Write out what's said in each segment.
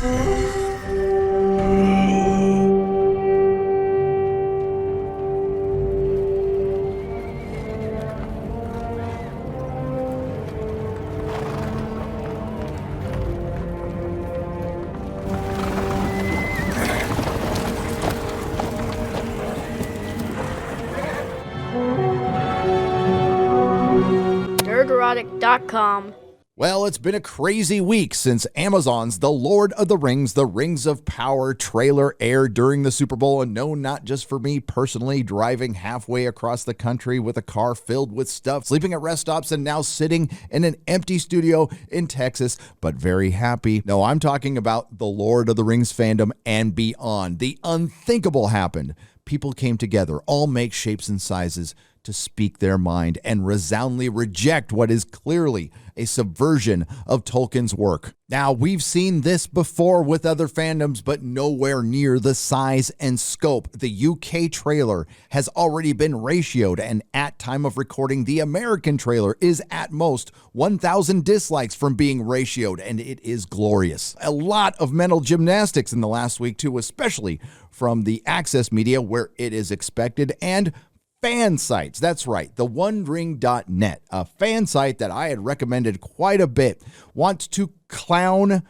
Nerdrotic.com. Well, it's been a crazy week since Amazon's The Lord of the Rings, The Rings of Power trailer aired during the Super Bowl. And no, not just for me personally, driving halfway across the country with a car filled with stuff, sleeping at rest stops, and now sitting in an empty studio in Texas, but very happy. No, I'm talking about The Lord of the Rings fandom and beyond. The unthinkable happened. People came together, all make shapes and sizes, to speak their mind and resoundingly reject what is clearly a subversion of Tolkien's work. Now, we've seen this before with other fandoms, but nowhere near the size and scope. The UK trailer has already been ratioed, and at time of recording, the American trailer is at most 1,000 dislikes from being ratioed, and it is glorious. A lot of mental gymnastics in the last week, too, especially from the access media where it is expected, and fan sites. That's right, the OneRing.net, a fan site that I had recommended quite a bit, wants to clown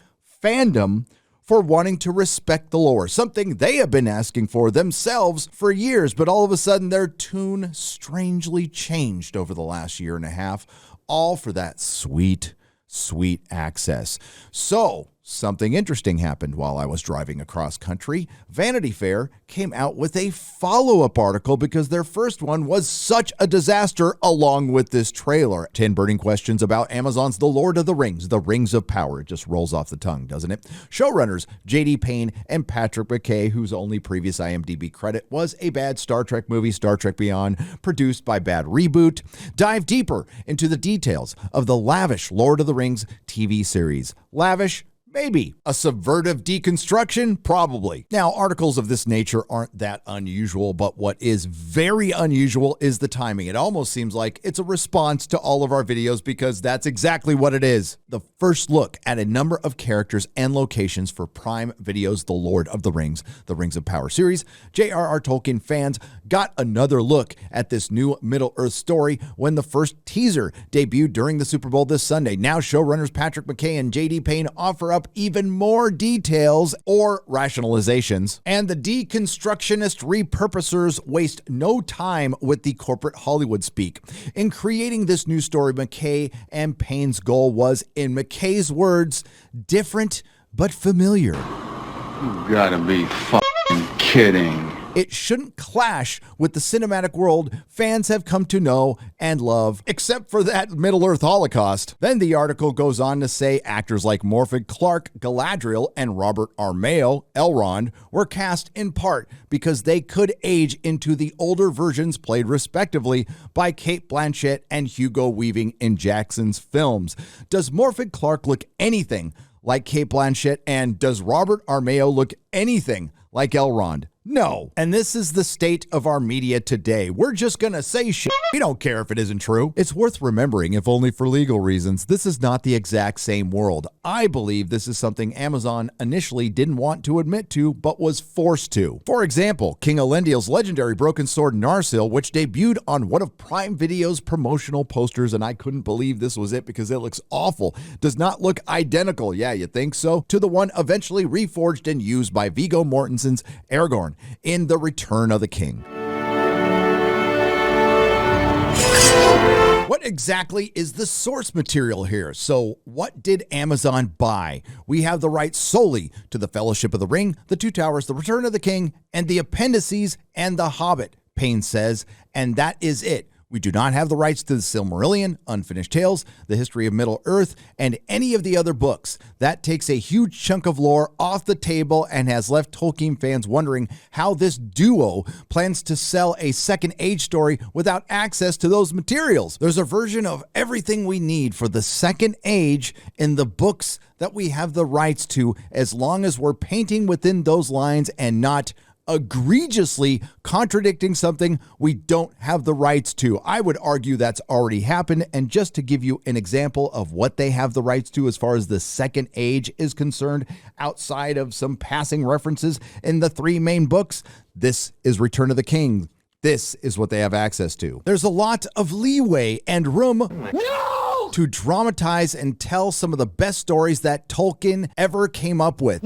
fandom for wanting to respect the lore, something they have been asking for themselves for years, but all of a sudden their tune strangely changed over the last year and a half, all for that sweet access. So, something interesting happened while I was driving across country. Vanity Fair came out with a follow-up article because their first one was such a disaster along with this trailer. 10 burning questions about Amazon's The Lord of the Rings, The Rings of Power. It just rolls off the tongue, doesn't it? Showrunners J.D. Payne and Patrick McKay, whose only previous IMDb credit was a bad Star Trek movie, Star Trek Beyond, produced by Bad Reboot, dive deeper into the details of the lavish Lord of the Rings TV series. Lavish? Maybe. A subvertive deconstruction? Probably. Now, articles of this nature aren't that unusual, but what is very unusual is the timing. It almost seems like it's a response to all of our videos because that's exactly what it is. The first look at a number of characters and locations for Prime Video's The Lord of the Rings, The Rings of Power series. J.R.R. Tolkien fans got another look at this new Middle-earth story when the first teaser debuted during the Super Bowl this Sunday. Now, showrunners Patrick McKay and J.D. Payne offer up even more details or rationalizations, and the deconstructionist repurposers waste no time with the corporate Hollywood speak. In creating this new story, McKay and Payne's goal was, in McKay's words, different but familiar. You gotta be fucking kidding. It shouldn't clash with the cinematic world fans have come to know and love, except for that Middle-earth Holocaust. Then the article goes on to say actors like Morfydd Clark, Galadriel, and Robert Armayo, Elrond, were cast in part because they could age into the older versions played respectively by Cate Blanchett and Hugo Weaving in Jackson's films. Does Morfydd Clark look anything like Cate Blanchett, and does Robert Armayo look anything like Elrond? No. And this is the state of our media today. We're just gonna say shit. We don't care if it isn't true. It's worth remembering, if only for legal reasons, this is not the exact same world. I believe this is something Amazon initially didn't want to admit to, but was forced to. For example, King Elendil's legendary broken sword Narsil, which debuted on one of Prime Video's promotional posters, and I couldn't believe this was it because it looks awful, does not look identical, yeah, you think so, to the one eventually reforged and used by Viggo Mortensen's Aragorn in The Return of the King. What exactly is the source material here? So what did Amazon buy? We have the rights solely to The Fellowship of the Ring, The Two Towers, The Return of the King, and the appendices and The Hobbit, Payne says, and that is it. We do not have the rights to the Silmarillion, Unfinished Tales, The History of Middle-earth, and any of the other books. That takes a huge chunk of lore off the table and has left Tolkien fans wondering how this duo plans to sell a Second Age story without access to those materials. There's a version of everything we need for the Second Age in the books that we have the rights to, as long as we're painting within those lines and not egregiously contradicting something we don't have the rights to. I would argue that's already happened, and just to give you an example of what they have the rights to as far as the Second Age is concerned, outside of some passing references in the three main books, this is Return of the King. This is what they have access to. There's a lot of leeway and room to dramatize and tell some of the best stories that Tolkien ever came up with.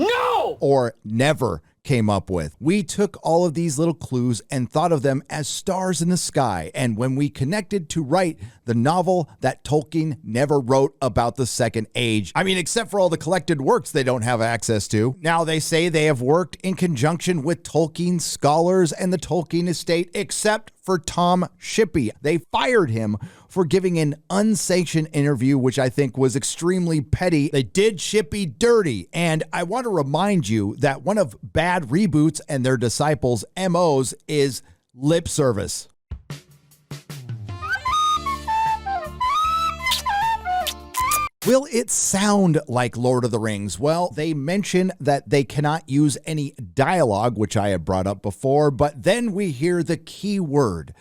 Or never came up with. We took all of these little clues and thought of them as stars in the sky. And when we connected to write the novel that Tolkien never wrote about the Second Age, I mean, except for all the collected works they don't have access to. Now they say they have worked in conjunction with Tolkien scholars and the Tolkien estate, except for Tom Shippey. They fired him for giving an unsanctioned interview, which I think was extremely petty. They did Shippey dirty. And I want to remind you that one of Bad Reboots and their disciples' MOs is lip service. Will it sound like Lord of the Rings? Well, they mention that they cannot use any dialogue, which I have brought up before, but then we hear the key word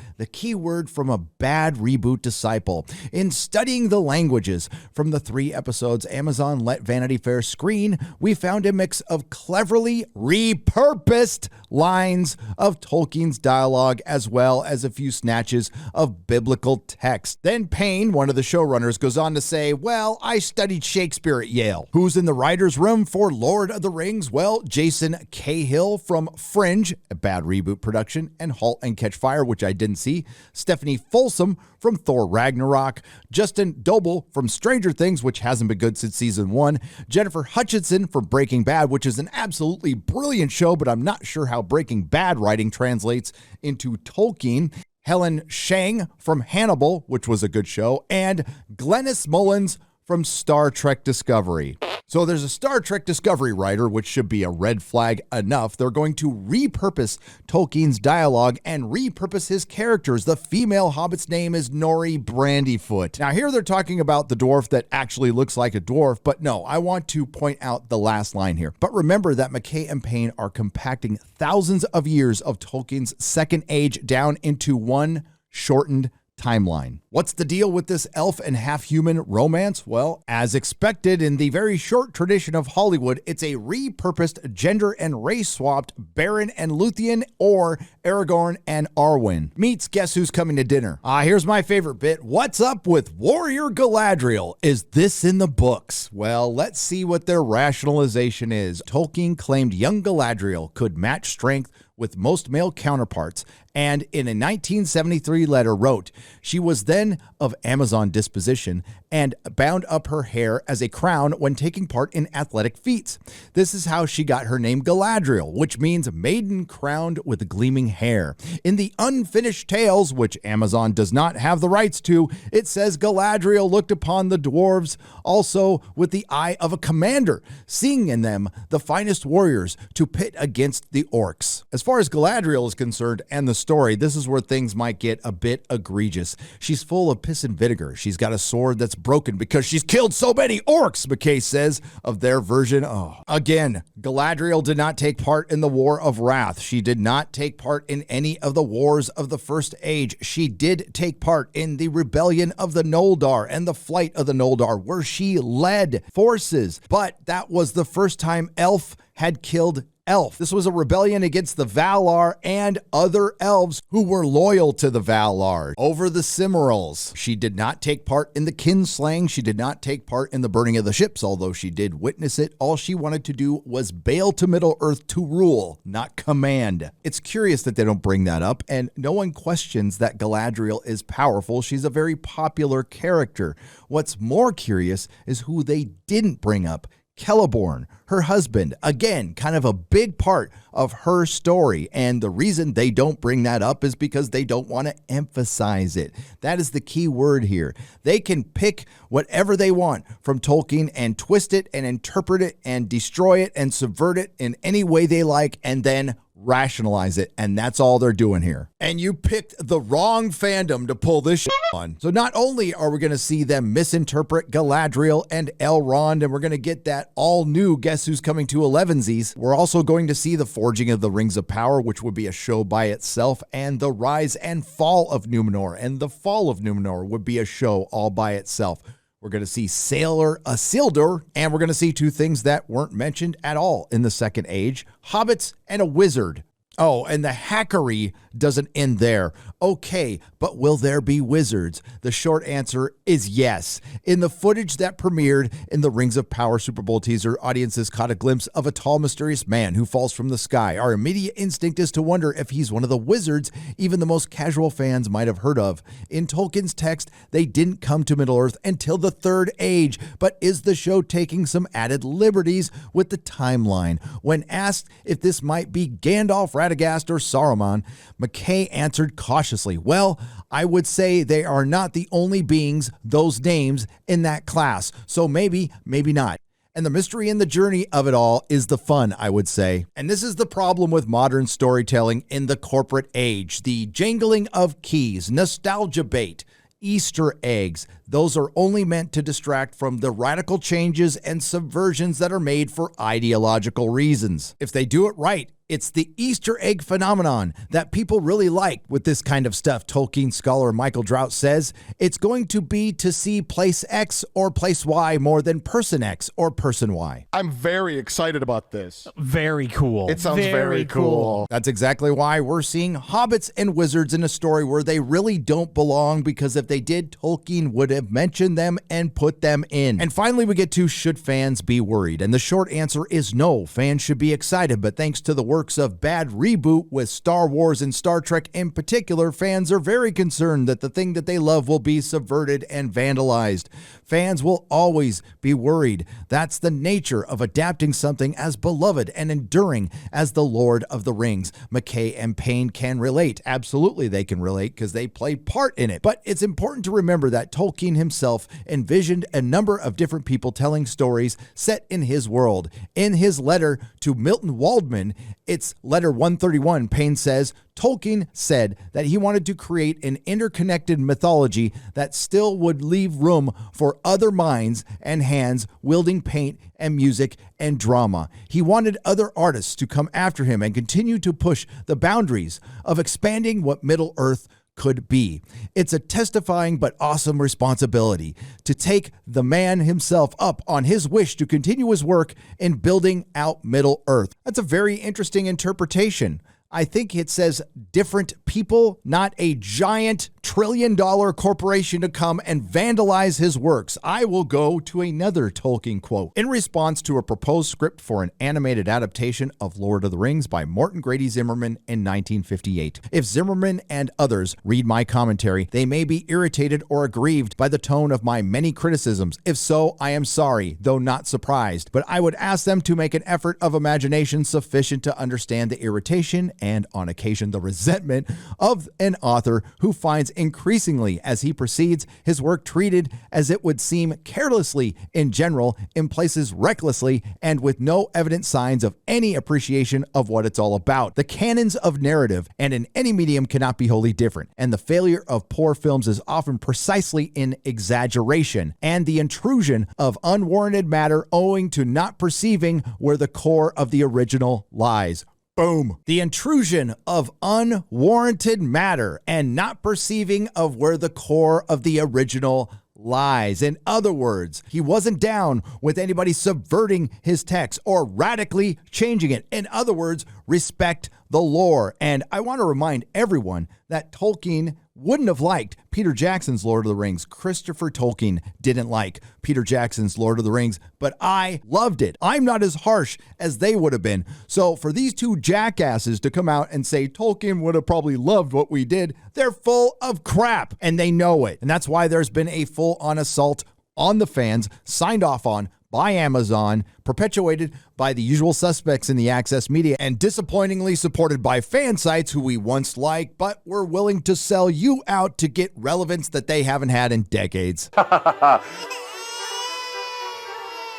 from a Bad Reboot disciple. In studying the languages from the 3 episodes Amazon let Vanity Fair screen, we found a mix of cleverly repurposed lines of Tolkien's dialogue, as well as a few snatches of biblical text. Then Payne, one of the showrunners, goes on to say, well, I studied Shakespeare at Yale. Who's in the writer's room for Lord of the Rings? Well, Jason Cahill from Fringe, a Bad Reboot production, and Halt and Catch Fire, which I didn't see. Stephanie Folsom from Thor Ragnarok. Justin Doble from Stranger Things, which hasn't been good since season 1. Jennifer Hutchinson from Breaking Bad, which is an absolutely brilliant show, but I'm not sure how Breaking Bad writing translates into Tolkien. Helen Shang from Hannibal, which was a good show, and Glennis Mullins from Star Trek Discovery. So there's a Star Trek Discovery writer, which should be a red flag enough. They're going to repurpose Tolkien's dialogue and repurpose his characters. The female hobbit's name is Nori Brandyfoot. Now here they're talking about the dwarf that actually looks like a dwarf, but no, I want to point out the last line here. But remember that McKay and Payne are compacting thousands of years of Tolkien's Second Age down into one shortened timeline. What's the deal with this elf and half-human romance? Well, as expected in the very short tradition of Hollywood, it's a repurposed gender and race-swapped Beren and Luthien, or Aragorn and Arwen meets Guess Who's Coming to Dinner. Here's my favorite bit. What's up with Warrior Galadriel? Is this in the books? Well, let's see what their rationalization is. Tolkien claimed young Galadriel could match strength with most male counterparts, and in a 1973 letter wrote, she was then of Amazon disposition and bound up her hair as a crown when taking part in athletic feats. This is how she got her name Galadriel, which means maiden crowned with gleaming hair. In the unfinished tales, which Amazon does not have the rights to, it says Galadriel looked upon the dwarves also with the eye of a commander, seeing in them the finest warriors to pit against the orcs. As far as Galadriel is concerned and the story, this is where things might get a bit egregious. She's full of piss and vinegar. She's got a sword that's broken because she's killed so many orcs, McKay says of their version. Again, Galadriel did not take part in the War of Wrath. She did not take part in any of the wars of the First Age. She did take part in the rebellion of the Noldor and the flight of the Noldor, where she led forces. But that was the first time elf had killed elf. This was a rebellion against the Valar and other elves who were loyal to the Valar over the Cimmerals. She did not take part in the kinslaying. She did not take part in the burning of the ships, although she did witness it. All she wanted to do was bail to Middle-earth to rule, not command. It's curious that they don't bring that up, and no one questions that Galadriel is powerful. She's a very popular character. What's more curious is who they didn't bring up. Celeborn, her husband, again, kind of a big part of her story. And the reason they don't bring that up is because they don't want to emphasize it. That is the key word here. They can pick whatever they want from Tolkien and twist it and interpret it and destroy it and subvert it in any way they like, and then rationalize it, and that's all they're doing here. And you picked the wrong fandom to pull this shit on. So not only are we going to see them misinterpret Galadriel and Elrond, and we're going to get that all-new Guess Who's Coming to 11sies, we're also going to see the Forging of the Rings of Power, which would be a show by itself, and the Rise and Fall of Numenor, and the Fall of Numenor would be a show all by itself. We're going to see Isildur, and we're going to see two things that weren't mentioned at all in the Second Age, hobbits and a wizard. Oh, and the hackery doesn't end there. Okay, but will there be wizards? The short answer is yes. In the footage that premiered in the Rings of Power Super Bowl teaser, audiences caught a glimpse of a tall, mysterious man who falls from the sky. Our immediate instinct is to wonder if he's one of the wizards even the most casual fans might have heard of. In Tolkien's text, they didn't come to Middle-earth until the Third Age, but is the show taking some added liberties with the timeline? When asked if this might be Gandalf, Radagast, or Saruman, McKay answered cautiously, well, I would say they are not the only beings, those names, in that class, so maybe not. And the mystery and the journey of it all is the fun, I would say. And this is the problem with modern storytelling in the corporate age. The jangling of keys, nostalgia bait, Easter eggs. Those are only meant to distract from the radical changes and subversions that are made for ideological reasons. If they do it right, it's the Easter egg phenomenon that people really like with this kind of stuff. Tolkien scholar Michael Drought says it's going to be to see place X or place Y more than person X or person Y. I'm very excited about this. Very cool. It sounds very cool. That's exactly why we're seeing hobbits and wizards in a story where they really don't belong, because if they did, Tolkien would have mentioned them and put them in. And finally, we get to should fans be worried? And the short answer is no. Fans should be excited, but thanks to the works of bad reboot with Star Wars and Star Trek in particular, fans are very concerned that the thing that they love will be subverted and vandalized. Fans will always be worried. That's the nature of adapting something as beloved and enduring as The Lord of the Rings. McKay and Payne can relate. Absolutely, they can relate because they play part in it. But it's important to remember that Tolkien himself envisioned a number of different people telling stories set in his world. In his letter to Milton Waldman, it's letter 131, Payne says, Tolkien said that he wanted to create an interconnected mythology that still would leave room for other minds and hands wielding paint and music and drama. He wanted other artists to come after him and continue to push the boundaries of expanding what Middle-earth could be. It's a testifying but awesome responsibility to take the man himself up on his wish to continue his work in building out Middle-earth. That's a very interesting interpretation. I think it says different people, not a giant trillion-dollar corporation to come and vandalize his works. I will go to another Tolkien quote. In response to a proposed script for an animated adaptation of Lord of the Rings by Morton Grady Zimmerman in 1958. If Zimmerman and others read my commentary, they may be irritated or aggrieved by the tone of my many criticisms. If so, I am sorry, though not surprised. But I would ask them to make an effort of imagination sufficient to understand the irritation and, on occasion, the resentment of an author who finds increasingly, as he proceeds, his work treated as it would seem carelessly in general, in places recklessly, and with no evident signs of any appreciation of what it's all about. The canons of narrative and in any medium cannot be wholly different, and the failure of poor films is often precisely in exaggeration and the intrusion of unwarranted matter owing to not perceiving where the core of the original lies. Boom. The intrusion of unwarranted matter and not perceiving of where the core of the original lies. In other words, he wasn't down with anybody subverting his text or radically changing it. In other words, respect the lore. And I want to remind everyone that Tolkien wouldn't have liked Peter Jackson's Lord of the Rings. Christopher Tolkien didn't like Peter Jackson's Lord of the Rings, but I loved it. I'm not as harsh as they would have been. So for these two jackasses to come out and say Tolkien would have probably loved what we did, they're full of crap and they know it. And that's why there's been a full-on assault on the fans, signed off on by Amazon, perpetuated by the usual suspects in the access media, and disappointingly supported by fan sites who we once liked, but were willing to sell you out to get relevance that they haven't had in decades.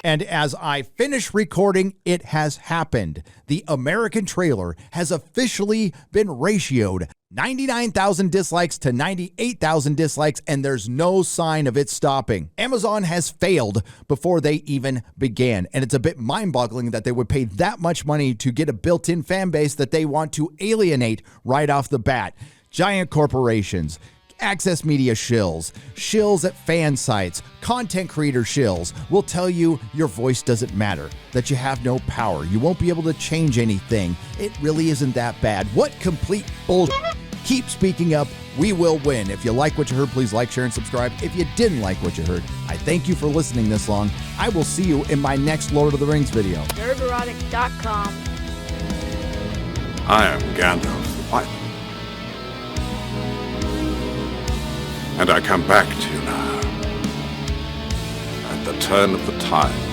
And as I finish recording, it has happened. The American trailer has officially been ratioed 99,000 dislikes to 98,000 dislikes, and there's no sign of it stopping. Amazon has failed before they even began, and it's a bit mind-boggling that they would pay that much money to get a built-in fan base that they want to alienate right off the bat. Giant corporations, access media shills at fan sites, content creator shills will tell you your voice doesn't matter, that you have no power, you won't be able to change anything. It really isn't that bad. What complete bullshit. Keep speaking up. We will win. If you like what you heard, please like, share, and subscribe. If you didn't like what you heard, I thank you for listening this long. I will see you in my next Lord of the Rings video. Nerdrotic.com. I am Gandalf the White. And I come back to you now, at the turn of the tide.